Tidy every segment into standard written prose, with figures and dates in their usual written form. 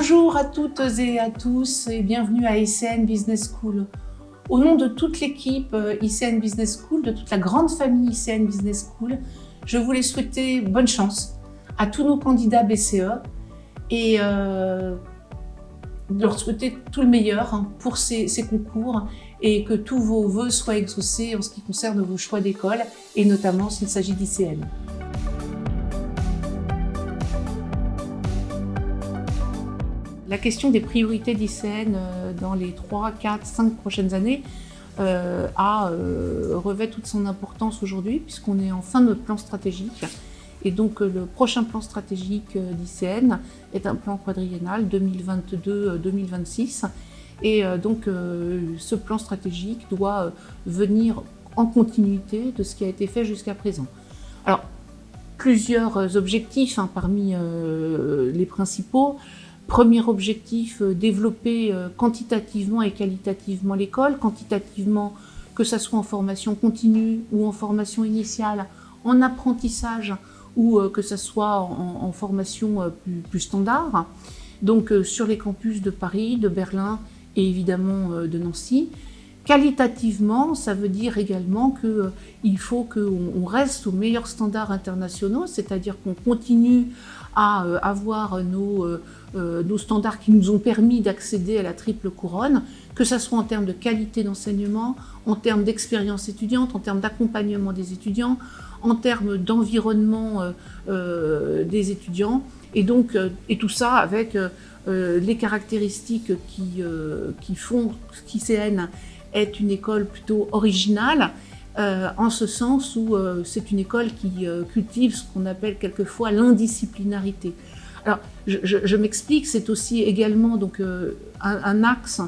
Bonjour à toutes et à tous et bienvenue à ICN Business School. Au nom de toute l'équipe ICN Business School, de toute la grande famille ICN Business School, je voulais souhaiter bonne chance à tous nos candidats BCE et leur souhaiter tout le meilleur pour ces concours et que tous vos vœux soient exaucés en ce qui concerne vos choix d'école et notamment s'il s'agit d'ICN. La question des priorités d'ICN dans les 3, 4, 5 prochaines années revêt toute son importance aujourd'hui puisqu'on est en fin de notre plan stratégique. Et donc le prochain plan stratégique d'ICN est un plan quadriennal 2022-2026. Et donc ce plan stratégique doit venir en continuité de ce qui a été fait jusqu'à présent. Alors, plusieurs objectifs parmi les principaux. Premier objectif, développer quantitativement et qualitativement l'école. Quantitativement, que ce soit en formation continue ou en formation initiale, en apprentissage ou que ce soit en formation plus standard. Donc sur les campus de Paris, de Berlin et évidemment de Nancy. Qualitativement, ça veut dire également qu'il faut qu'on reste aux meilleurs standards internationaux, c'est-à-dire qu'on continue à avoir nos standards qui nous ont permis d'accéder à la triple couronne, que ce soit en termes de qualité d'enseignement, en termes d'expérience étudiante, en termes d'accompagnement des étudiants, en termes d'environnement des étudiants, et donc tout ça avec les caractéristiques qui font qu'ICN est une école plutôt originale, en ce sens où c'est une école qui cultive ce qu'on appelle quelquefois l'indisciplinarité. Alors, je m'explique, c'est aussi également donc, un axe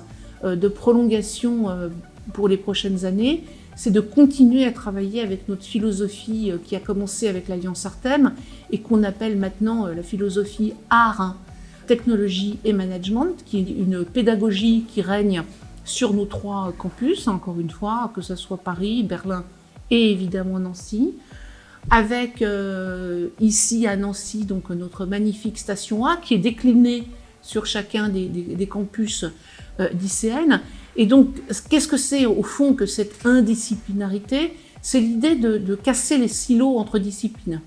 de prolongation pour les prochaines années, c'est de continuer à travailler avec notre philosophie qui a commencé avec l'Alliance Artem et qu'on appelle maintenant la philosophie art, technologie et management, qui est une pédagogie qui règne sur nos 3 campus, encore une fois, que ce soit Paris, Berlin et évidemment Nancy, avec ici à Nancy donc notre magnifique station A qui est déclinée sur chacun des campus d'ICN. Et donc, qu'est-ce que c'est au fond que cette indisciplinarité? C'est l'idée de casser les silos entre disciplines.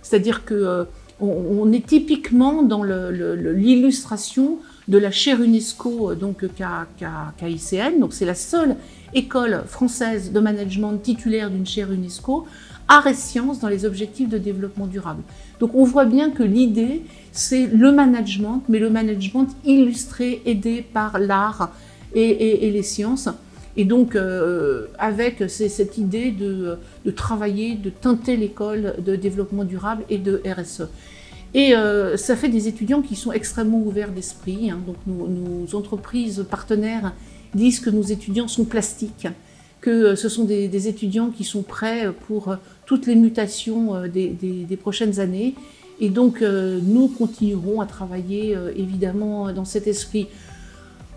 C'est-à-dire qu'on est typiquement dans l'illustration de la chaire UNESCO qu'a ICN. Donc c'est la seule école française de management titulaire d'une chaire UNESCO, art et sciences dans les objectifs de développement durable. Donc on voit bien que l'idée, c'est le management, mais le management illustré, aidé par l'art et les sciences. Et donc avec cette idée de travailler, de teinter l'école de développement durable et de RSE. Et ça fait des étudiants qui sont extrêmement ouverts d'esprit. Donc nos entreprises partenaires disent que nos étudiants sont plastiques, que ce sont des étudiants qui sont prêts pour toutes les mutations des prochaines années. Et donc nous continuerons à travailler évidemment dans cet esprit.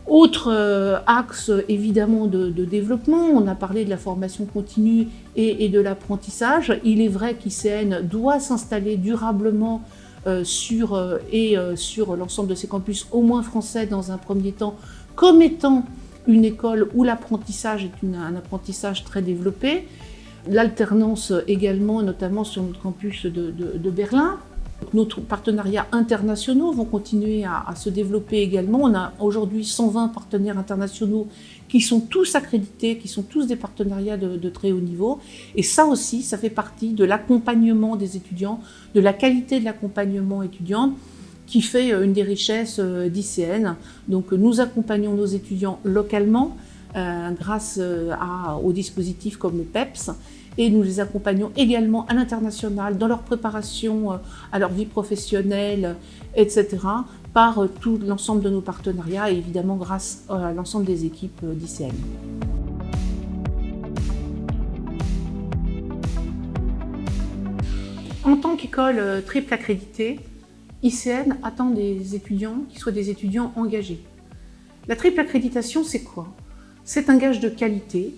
Autre axe évidemment de développement, on a parlé de la formation continue et de l'apprentissage. Il est vrai qu'ICN doit s'installer durablement sur l'ensemble de ces campus, au moins français dans un premier temps, comme étant une école où l'apprentissage est un apprentissage très développé. L'alternance également, notamment sur notre campus de Berlin. Nos partenariats internationaux vont continuer à se développer également. On a aujourd'hui 120 partenaires internationaux qui sont tous accrédités, qui sont tous des partenariats de très haut niveau. Et ça aussi, ça fait partie de l'accompagnement des étudiants, de la qualité de l'accompagnement étudiant, qui fait une des richesses d'ICN. Donc nous accompagnons nos étudiants localement grâce aux dispositifs comme le PEPS, et nous les accompagnons également à l'international dans leur préparation à leur vie professionnelle, etc., par tout l'ensemble de nos partenariats et évidemment grâce à l'ensemble des équipes d'ICN. En tant qu'école triple accréditée, ICN attend des étudiants qui soient des étudiants engagés. La triple accréditation, c'est quoi? C'est un gage de qualité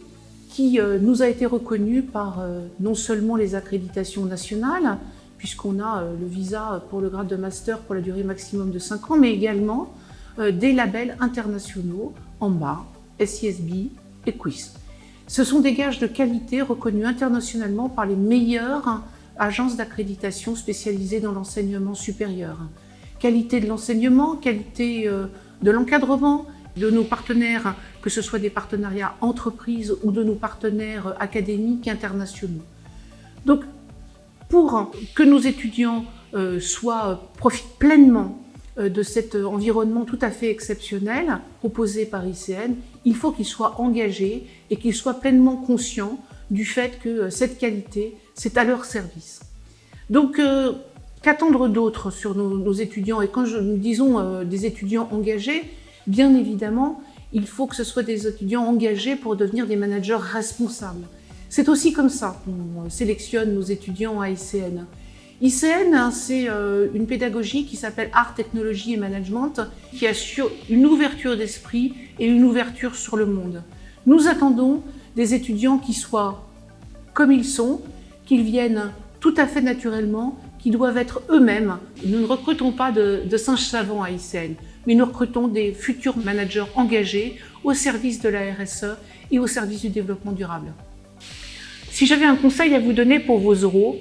qui nous a été reconnu par non seulement les accréditations nationales, puisqu'on a le visa pour le grade de master pour la durée maximum de 5 ans, mais également des labels internationaux en bas, SISB et QUIS. Ce sont des gages de qualité reconnus internationalement par les meilleures agences d'accréditation spécialisées dans l'enseignement supérieur. Qualité de l'enseignement, qualité de l'encadrement de nos partenaires, que ce soit des partenariats entreprises ou de nos partenaires académiques internationaux. Donc, pour que nos étudiants profitent pleinement de cet environnement tout à fait exceptionnel proposé par ICN, il faut qu'ils soient engagés et qu'ils soient pleinement conscients du fait que cette qualité, c'est à leur service. Donc, qu'attendre d'autre sur nos étudiants? Et quand nous disons des étudiants engagés, bien évidemment, il faut que ce soit des étudiants engagés pour devenir des managers responsables. C'est aussi comme ça qu'on sélectionne nos étudiants à ICN. ICN, c'est une pédagogie qui s'appelle Art, Technologie et Management, qui assure une ouverture d'esprit et une ouverture sur le monde. Nous attendons des étudiants qui soient comme ils sont, qu'ils viennent tout à fait naturellement, qui doivent être eux-mêmes. Nous ne recrutons pas de singes savants à ICN, mais nous recrutons des futurs managers engagés au service de la RSE et au service du développement durable. Si j'avais un conseil à vous donner pour vos oraux,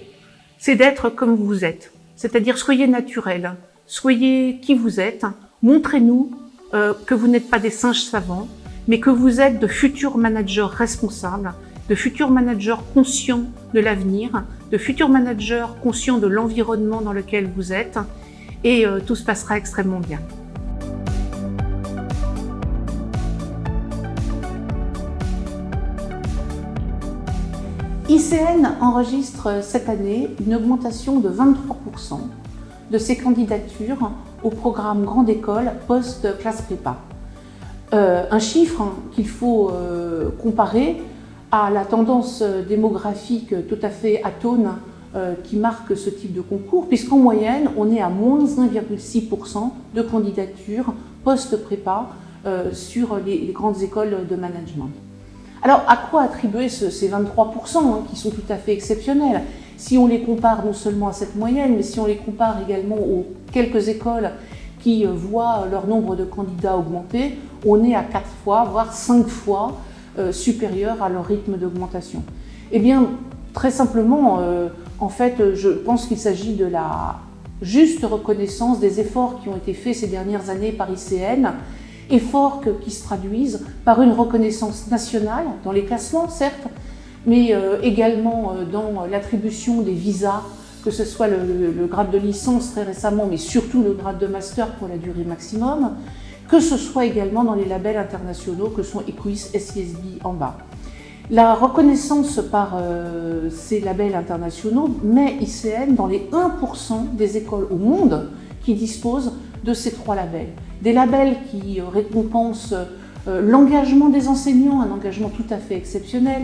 c'est d'être comme vous êtes. C'est-à-dire, soyez naturel, soyez qui vous êtes, montrez-nous que vous n'êtes pas des singes savants, mais que vous êtes de futurs managers responsables, de futurs managers conscients de l'avenir, de futurs managers conscients de l'environnement dans lequel vous êtes, et tout se passera extrêmement bien. ICN enregistre cette année une augmentation de 23% de ses candidatures au programme Grande École post-classe prépa. Un chiffre qu'il faut comparer à la tendance démographique tout à fait atone qui marque ce type de concours, puisqu'en moyenne, on est à moins 1,6% de candidatures post-prépa sur les grandes écoles de management. Alors, à quoi attribuer ces 23% qui sont tout à fait exceptionnels? Si on les compare non seulement à cette moyenne, mais si on les compare également aux quelques écoles qui voient leur nombre de candidats augmenter, on est à 4 fois, voire 5 fois supérieur à leur rythme d'augmentation. Eh bien, très simplement, en fait, je pense qu'il s'agit de la juste reconnaissance des efforts qui ont été faits ces dernières années par ICN, efforts qui se traduisent par une reconnaissance nationale dans les classements, certes, mais également dans l'attribution des visas, que ce soit le grade de licence très récemment, mais surtout le grade de master pour la durée maximum, que ce soit également dans les labels internationaux que sont EQUIS, SISB en bas. La reconnaissance par ces labels internationaux met ICN dans les 1% des écoles au monde qui disposent de ces 3 labels. Des labels qui récompensent l'engagement des enseignants, un engagement tout à fait exceptionnel,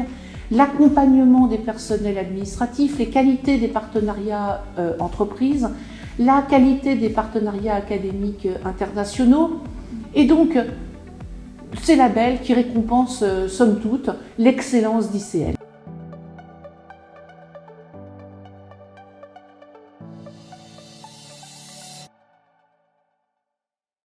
l'accompagnement des personnels administratifs, les qualités des partenariats entreprises, la qualité des partenariats académiques internationaux, et donc ces labels qui récompensent, somme toute, l'excellence d'ICN.